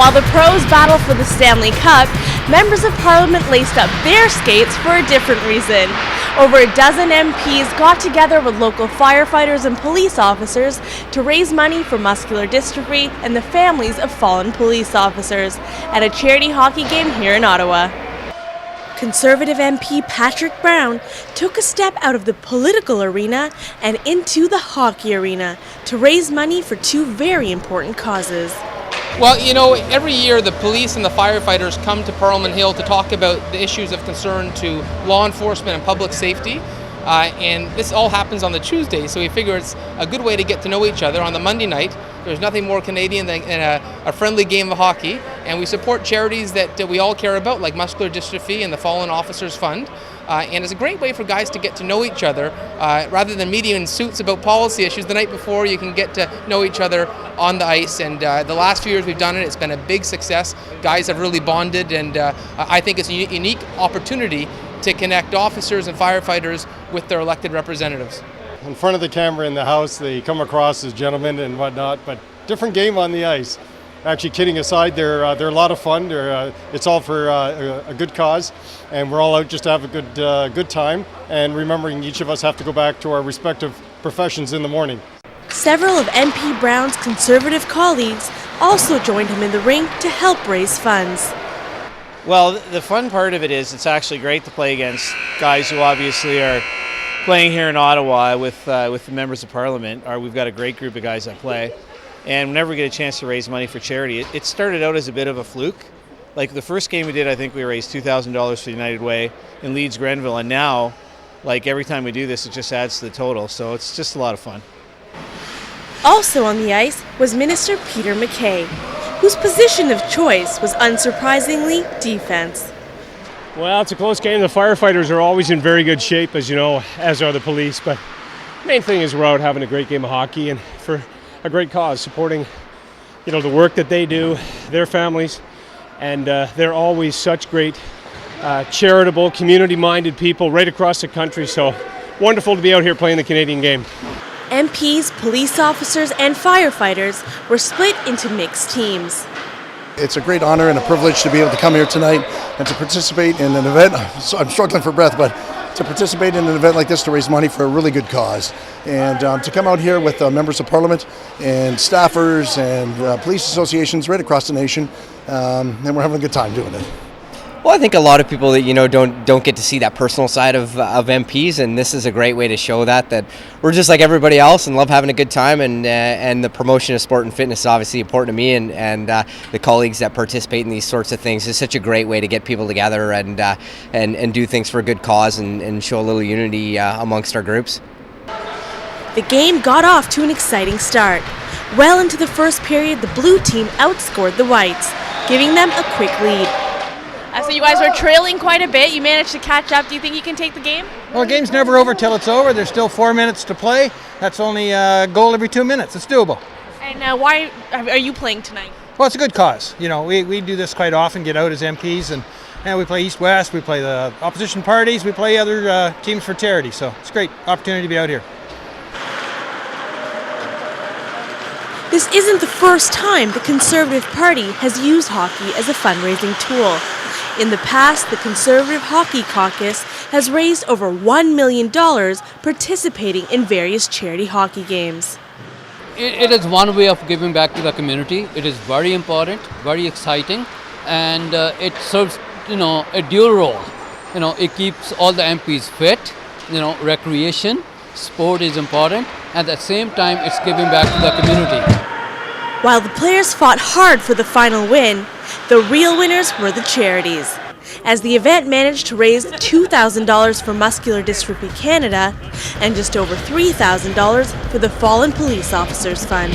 While the pros battle for the Stanley Cup, members of Parliament laced up their skates for a different reason. Over a dozen MPs got together with local firefighters and police officers to raise money for muscular dystrophy and the families of fallen police officers at a charity hockey game here in Ottawa. Conservative MP Patrick Brown took a step out of the political arena and into the hockey arena to raise money for two very important causes. Well, you know, every year the police and the firefighters come to Parliament Hill to talk about the issues of concern to law enforcement and public safety. And this all happens on the Tuesday, so we figure it's a good way to get to know each other. On the Monday night, there's nothing more Canadian than a friendly game of hockey, and we support charities that we all care about, like Muscular Dystrophy and the Fallen Officers Fund. And it's a great way for guys to get to know each other. Rather than meeting in suits about policy issues, the night before you can get to know each other on the ice. And the last few years we've done it, it's been a big success. Guys have really bonded, and I think it's a unique opportunity to connect officers and firefighters with their elected representatives. In front of the camera in the house, they come across as gentlemen and whatnot, but different game on the ice. Actually, kidding aside, they're a lot of fun. It's all for a good cause, and we're all out just to have a good time, and remembering each of us have to go back to our respective professions in the morning. Several of MP Brown's Conservative colleagues also joined him in the rink to help raise funds. Well, the fun part of it is it's actually great to play against guys who obviously are playing here in Ottawa with the members of Parliament. We've got a great group of guys that play, and whenever we get a chance to raise money for charity, it started out as a bit of a fluke. Like the first game we did, I think we raised $2,000 for United Way in Leeds, Grenville, and now, like every time we do this, it just adds to the total, so it's just a lot of fun. Also on the ice was Minister Peter MacKay, whose position of choice was unsurprisingly defense. Well, it's a close game. The firefighters are always in very good shape, as you know, as are the police. But the main thing is we're out having a great game of hockey and for a great cause, supporting, you know, the work that they do, their families, and they're always such great, charitable, community-minded people right across the country. So wonderful to be out here playing the Canadian game. MPs, police officers, and firefighters were split into mixed teams. It's a great honor and a privilege to be able to come here tonight and to participate in an event. I'm struggling for breath, but to participate in an event like this to raise money for a really good cause. And to come out here with members of Parliament and staffers and police associations right across the nation, and we're having a good time doing it. Well, I think a lot of people that don't get to see that personal side of MPs, and this is a great way to show that we're just like everybody else and love having a good time, and the promotion of sport and fitness is obviously important to me, and the colleagues that participate in these sorts of things is such a great way to get people together and do things for a good cause and show a little unity amongst our groups. The game got off to an exciting start. Well into the first period, the blue team outscored the whites, giving them a quick lead. So you guys were trailing quite a bit. You managed to catch up. Do you think you can take the game? Well, the game's never over till it's over. There's still 4 minutes to play. That's only a goal every 2 minutes. It's doable. And why are you playing tonight? Well, it's a good cause. You know, we do this quite often, get out as MPs, and we play East-West, we play the opposition parties, we play other teams for charity. So it's a great opportunity to be out here. This isn't the first time the Conservative Party has used hockey as a fundraising tool. In the past, the Conservative Hockey Caucus has raised over $1 million participating in various charity hockey games. It is one way of giving back to the community. It is very important, very exciting, and it serves, a dual role. It keeps all the MPs fit, recreation, sport is important, and at the same time it's giving back to the community. While the players fought hard for the final win, the real winners were the charities, as the event managed to raise $2,000 for Muscular Dystrophy Canada and just over $3,000 for the Fallen Police Officers Fund.